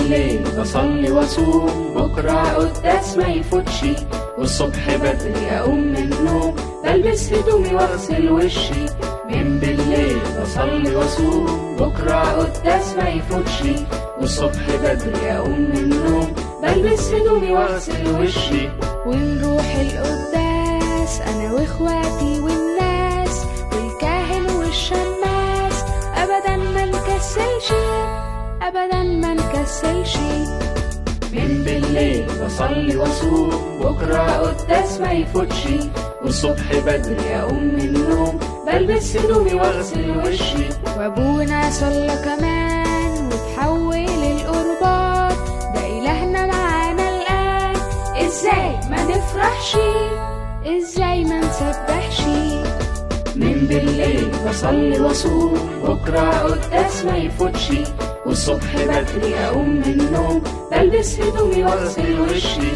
بالليل بصلي واصوم، بكرة قداس ما يفوتش، والصبح بدري اقوم من النوم بلبس هدومي واغسل وشي. من بالليل بصلي واصوم، بكرة قداس ما يفوتش، والصبح بدري اقوم من النوم بلبس هدومي واغسل وشي. ونروح القداس انا واخواتي والناس والكاهن والشماس، ابدا ما نكسلش، ابدا ما نكسلش. من بالليل بصلي واصوم، بكرة قداس ما يفوتش، والصبح بدري اقوم من النوم بلبس هدومي واغسل وشي. وابونا صلى كمان وتحول القربات، ده الهنا معانا الان، ازاي ما نفرحش، ازاي ما نسبحش. من بالليل بصلي واصوم، بكرة قداس ما يفوتش، والصبح بدري اقوم من النوم بلبس هدومي واغسل وشي.